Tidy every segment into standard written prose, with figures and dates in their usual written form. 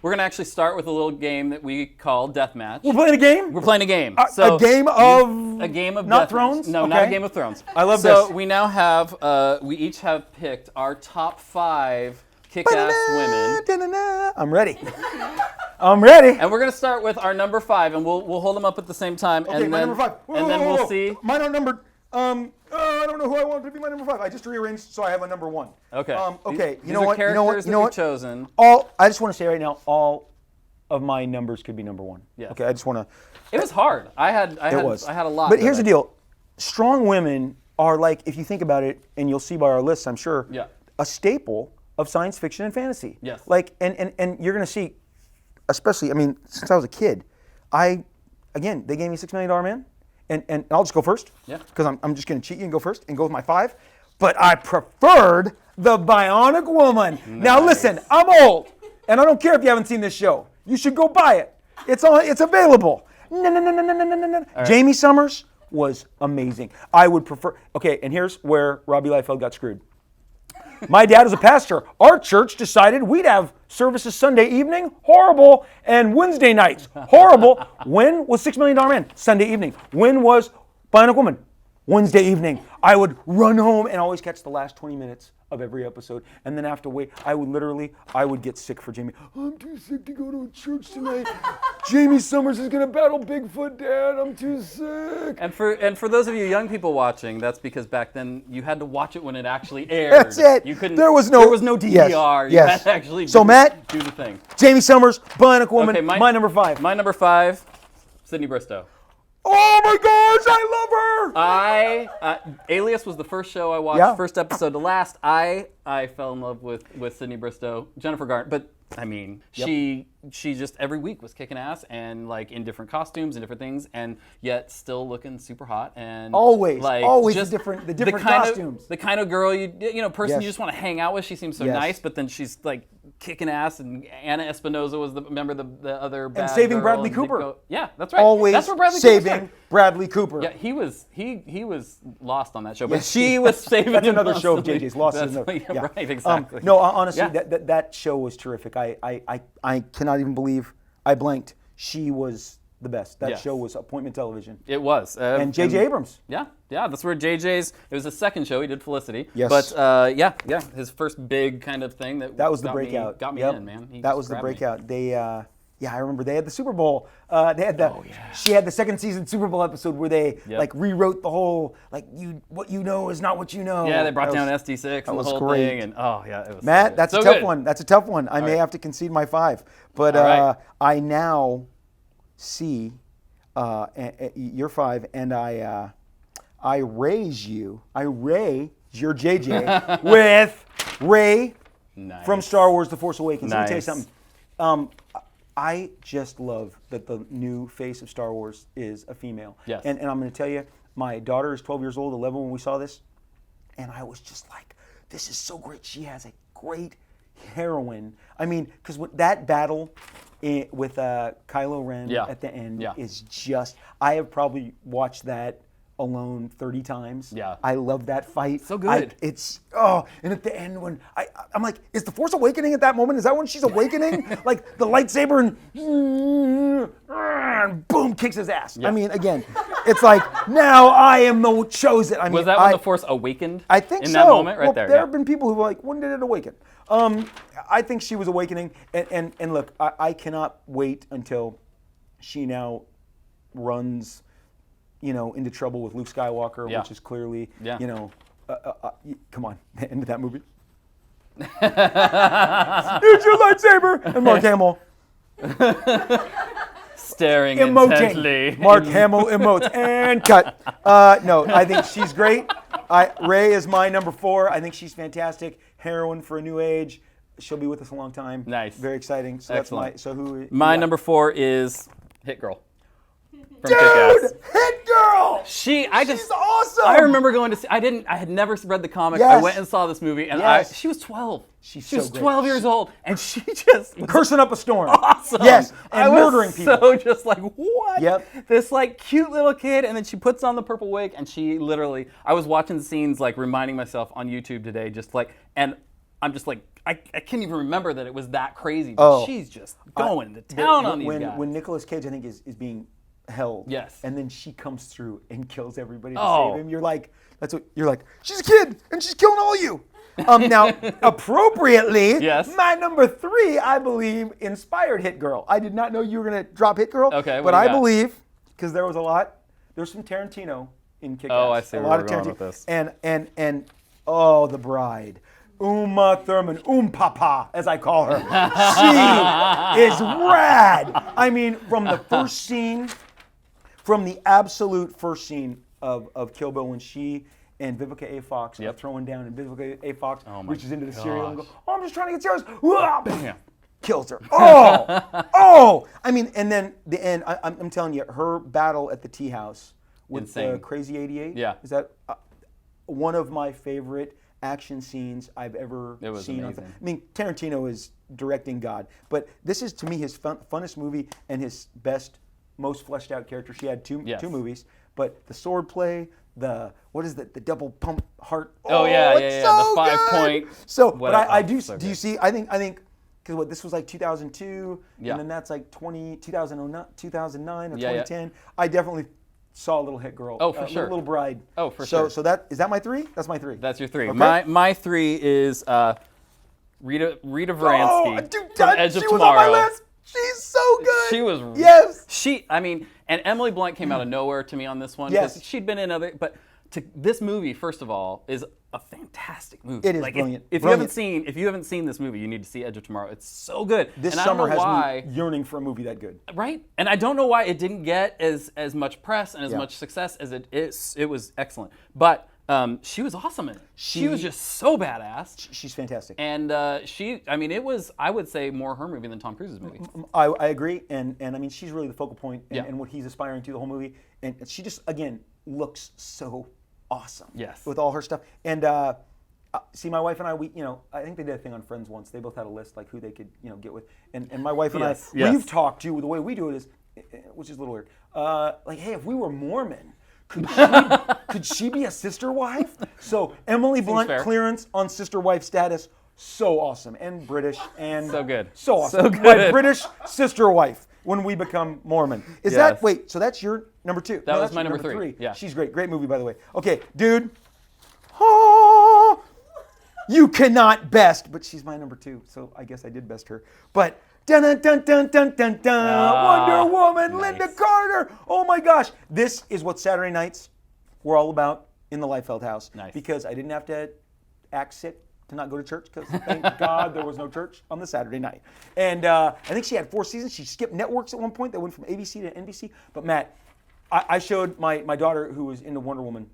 We're going to actually start with a little game that we call DeathMatch. We're playing a game? We're playing a game. So a game of not Thrones? No, okay. not a Game of Thrones. I love this. So we now have, we each have picked our top 5 kick-ass women. I'm ready. I'm ready. And we're going to start with our number 5, and we'll hold them up at the same time. Okay, and my then, number 5. Whoa, and then we'll see. Mine are numbered. I don't know who I want to be my number 5. I just rearranged, so I have a number 1. Okay. Okay. These are characters that we've chosen. I just want to say right now, all of my numbers could be number 1. Yes. Okay. I just want to. It was hard. I had a lot. But here's the deal: strong women are like, if you think about it, and you'll see by our lists, I'm sure. Yeah. A staple of science fiction and fantasy. Yes. Like, and you're gonna see, especially, I mean, since I was a kid, they gave me $6 Million Man. And I'll just go first, because I'm just going to cheat you and go first and go with my 5. But I preferred the Bionic Woman. Nice. Now listen, I'm old, and I don't care if you haven't seen this show. You should go buy it. It's available. No. Right. Jamie Summers was amazing. I would prefer. Okay, and here's where Robbie Liefeld got screwed. My dad is a pastor. Our church decided we'd have services Sunday evening, horrible, and Wednesday nights, horrible. When was $6 Million Man? Sunday evening. When was Bionic Woman? Wednesday evening. I would run home and always catch the last 20 minutes of every episode, and then after I would get sick for Jamie. I'm too sick to go to church tonight. Jamie Summers is gonna battle Bigfoot, Dad. I'm too sick. And for those of you young people watching, that's because back then you had to watch it when it actually aired. That's it. You couldn't. There was no DVR. You had to actually do the thing. Jamie Summers, Bionic Woman. Okay, my number 5. My number 5, Sydney Bristow. Oh my gosh, I love her! Alias was the first show I watched, first episode to last. I fell in love with Sydney Bristow, Jennifer Garner, but I mean, she just every week was kicking ass and like in different costumes and different things, and yet still looking super hot and always just the different costumes. The kind of girl you person you just want to hang out with. She seems so nice, but then she's like kicking ass. And Anna Espinosa was the other bad and saving girl Bradley and Cooper. Yeah, that's right. Always that's where Bradley saving Bradley Cooper. Yeah, he was lost on that show, but she was saving. That's him another show of constantly. JJ's. Lost is another. Yeah, right, exactly. No, honestly, that show was terrific. I cannot even believe I blanked. She was the best. That show was appointment television. It was. And J.J. Abrams. Yeah, that's where JJ's. It was the second show he did Felicity. Yes. But his first big kind of thing that was the breakout. Got me in, man. That was the breakout. I remember they had the Super Bowl. She had the second season Super Bowl episode where they like rewrote the whole what you know is not what you know. Yeah, they brought down SD6 and the whole thing, and it was Matt, that's a tough one. That's a tough one. I may have to concede my 5, but I now see your 5, and I raise your JJ with Rey from Star Wars: The Force Awakens. Let me tell you something. I just love that the new face of Star Wars is a female. Yes. And I'm going to tell you, my daughter is 12 years old, 11 when we saw this, and I was just like, this is so great. She has a great heroine. I mean, because that battle with Kylo Ren at the end is just, I have probably watched that alone 30 times. Yeah. I love that fight. So good. And at the end when I'm like, is the Force awakening at that moment? Is that when she's awakening? Like the lightsaber and boom, kicks his ass. Yeah. I mean, again, it's like, now I am the chosen. I mean, was that when the Force awakened? I think in so. that moment right there. There have been people who were like, when did it awaken? I think she was awakening. And look, I cannot wait until she now runs into trouble with Luke Skywalker, which is clearly, come on, the end of that movie. Use your lightsaber! And Mark Hamill. Staring intently. Mark Hamill emotes. And cut. No, I think she's great. Rey is my number 4. I think she's fantastic. Heroine for a new age. She'll be with us a long time. Nice. Very exciting. So excellent. That's my number 4 is Hit Girl. From Dude, Kick-Ass. Hit Girl! She's awesome! I remember going to see, I had never read the comic. Yes. I went and saw this movie, and she was 12. She was 12 years old, and she just was cursing up a storm. Awesome. Yes, and murdering people. So just like, what? Yep. This like cute little kid, and then she puts on the purple wig, and she literally, I was watching the scenes, like reminding myself on YouTube today, just like, and I'm just like, I can't even remember that it was that crazy. But she's just going to town on these guys. When Nicolas Cage, I think, is being held, yes, and then she comes through and kills everybody to Oh. save him, you're like, she's a kid and she's killing all of you. Now, appropriately, yes, my number 3, I believe, inspired Hit Girl. I did not know you were going to drop Hit Girl, okay, but I believe, because there's some Tarantino in Kick-Ass. Oh, I see a where lot we're of going Tarantino. with this. And The Bride. Uma Thurman, Papa, as I call her. She is rad. I mean, from the absolute first scene of Kill Bill, when she and Vivica A. Fox are throwing down, and Vivica A. Fox reaches into the cereal and goes, I'm just trying to get cereals. Bam! Kills her. Oh! I mean, and then the end, I'm telling you, her battle at the tea house with Crazy 88, is that one of my favorite action scenes I've ever seen. Amazing. I mean, Tarantino is directing God, but this is, to me, his funnest movie and his best, most fleshed out character. She had two movies, but the sword play, the double pump heart. So the 5 point. So, but I do. So do you see? I think because this was like 2002, and then that's like 2009 or 2010. I definitely saw a little Hit Girl. Oh, for sure. Little Bride. Oh, for sure. So is that my 3? That's my 3. That's your 3. Okay. My 3 is Rita VRATASKI from Edge of she Tomorrow. was on my list. She's so good. She was. Yes. And Emily Blunt came out of nowhere to me on this one. Yes. She'd been in other, but this movie, first of all, is a fantastic movie. It is brilliant. If you haven't seen this movie, you need to see Edge of Tomorrow. It's so good. This summer has me yearning for a movie that good. Right? And I don't know why it didn't get as much press and as much success as it is. It was excellent. But she was awesome in it. She was just so badass. She's fantastic. And it was, I would say, more her movie than Tom Cruise's movie. I agree. And I mean, she's really the focal point and what he's aspiring to the whole movie. And she just, again, looks so awesome. Yes. With all her stuff. And see, my wife and I, I think they did a thing on Friends once. They both had a list, like who they could, get with. And my wife and we've talked to, the way we do it is, which is a little weird, like, hey, if we were Mormon, could she be a sister wife? So Emily Blunt clearance on sister wife status, so awesome. And British, and so good. So awesome. So good. My British sister wife when we become Mormon. Is that, wait, so that's your number 2? That was my number 3. Yeah. She's great. Great movie, by the way. Okay, dude. Oh, you cannot best, but she's my number 2, so I guess I did best her. But dun dun dun dun dun dun dun, Wonder Woman, nice. Linda Carter. Oh my gosh, this is what Saturday nights were all about in the Liefeld house. Nice. Because I didn't have to act sick to not go to church, because thank God there was no church on the Saturday night. And I think she had 4 seasons. She skipped networks at one point. They went from ABC to NBC. But Matt, I showed my daughter, who was into Wonder Woman.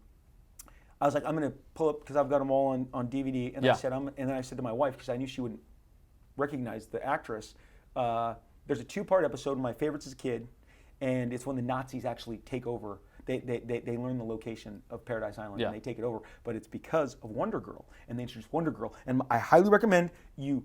I was like, I'm going to pull up, because I've got them all on DVD. And I said, and then I said to my wife, because I knew she wouldn't recognize the actress, there's a 2-part episode of my favorites as a kid, and it's when the Nazis actually take over. They learn the location of Paradise Island and they take it over, but it's because of Wonder Girl, and they introduced Wonder Girl. And I highly recommend you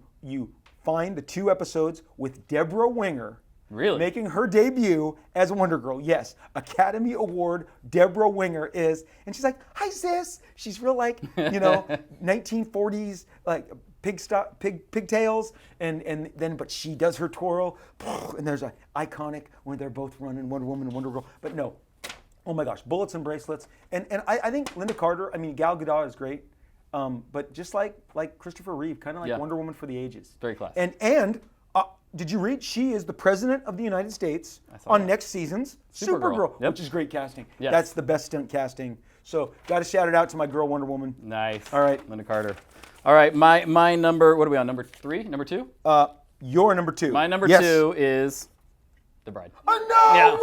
find the 2 episodes with Deborah Winger making her debut as Wonder Girl. Yes, Academy Award Deborah Winger is, and she's like, "Hi sis." She's real like 1940s like pigtails, and then but she does her twirl, and there's an iconic when they're both running, Wonder Woman and Wonder Girl. But no. Oh my gosh, bullets and bracelets. And I think Linda Carter, I mean, Gal Gadot is great, but just like Christopher Reeve, kind of like Wonder Woman for the ages. Very classic. And did you read? She is the President of the United States on next season's Supergirl, which is great casting. Yes. That's the best stunt casting. So got to shout it out to my girl, Wonder Woman. Nice. All right. Linda Carter. All right, my number, what are we on, number 3, number 2? Your number 2. My number 2 is The Bride. Oh, no way!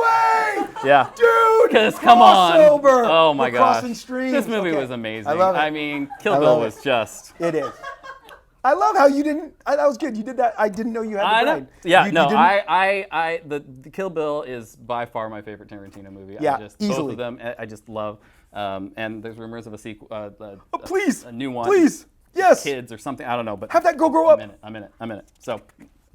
Yeah. Dude! Because, come on. Oh, my gosh. Crossing streams. This movie was amazing. I love it. I mean, Kill Bill was just... It is. I love how you didn't... that was good. You did that. I didn't know you had The Bride. Yeah, the Kill Bill is by far my favorite Tarantino movie. Yeah, easily. Both of them, I just love. And there's rumors of a sequel, please, a new one. Please, yes. Kids or something, I don't know. But have that girl grow up. I'm in it. So,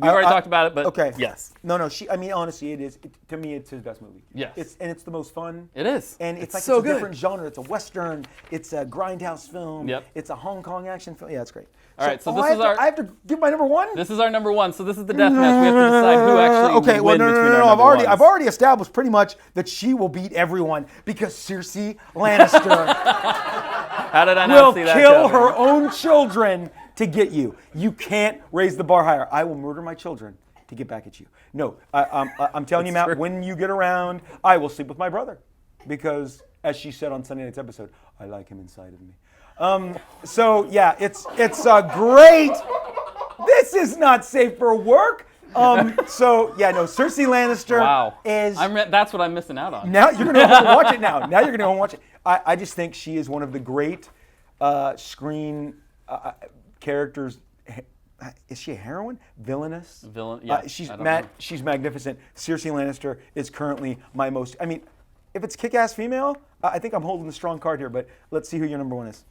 We've already talked about it, but okay. Yes. No, I mean, honestly, it is. To me, it's his best movie. Yes. It's the most fun. It is. And it's like so it's a good. different genre. It's a Western. It's a grindhouse film. Yep. It's a Hong Kong action film. Yeah, it's great. All right, so this is I have to give my number one? This is our number one. So this is the death match. We have to decide who actually will win between our number ones. I've already established pretty much that she will beat everyone because CERSEI Lannister How did I not see that will kill coming? her own children to get you. You can't raise the bar higher. I will murder my children to get back at you. No, I'm telling you, Matt, true. when you get around, I will sleep with my brother because, as she said on Sunday night's episode, I like him inside of me. So yeah, it's great. This is not safe for work. So yeah, no, CERSEI Lannister is. That's what I'm missing out on. Now you're gonna go watch it. Now you're gonna go watch it. I just think she is one of the great screen characters. Is she a heroine? Villainous? Villain. Yeah. She's magnificent. CERSEI Lannister is currently my most. I mean, if it's kick-ass female, I think I'm holding a strong card here. But let's see who your number one is.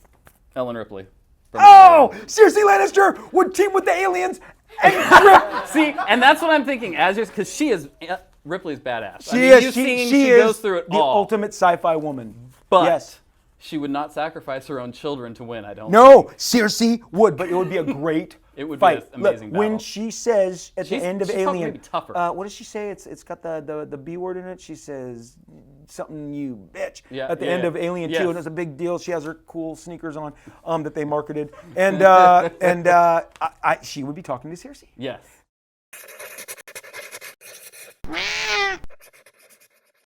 Ellen Ripley. Oh, CERSEI Lannister would team with the aliens and rip. See, and that's what I'm thinking. Because she is Ripley's badass. She goes through it the all. ultimate sci-fi woman. But yes. She would not sacrifice her own children to win. I don't. No, CERSEI would, but it would be a great. It would fight. be an amazing battle. When she says at the end of she's Alien, maybe tougher. what does she say? It's got the B word in it. She says something, you bitch, Yeah, at the end of Alien 2, Yes. and it's a big deal. She has her cool sneakers on that they marketed, and she would be talking to CERSEI. Yes.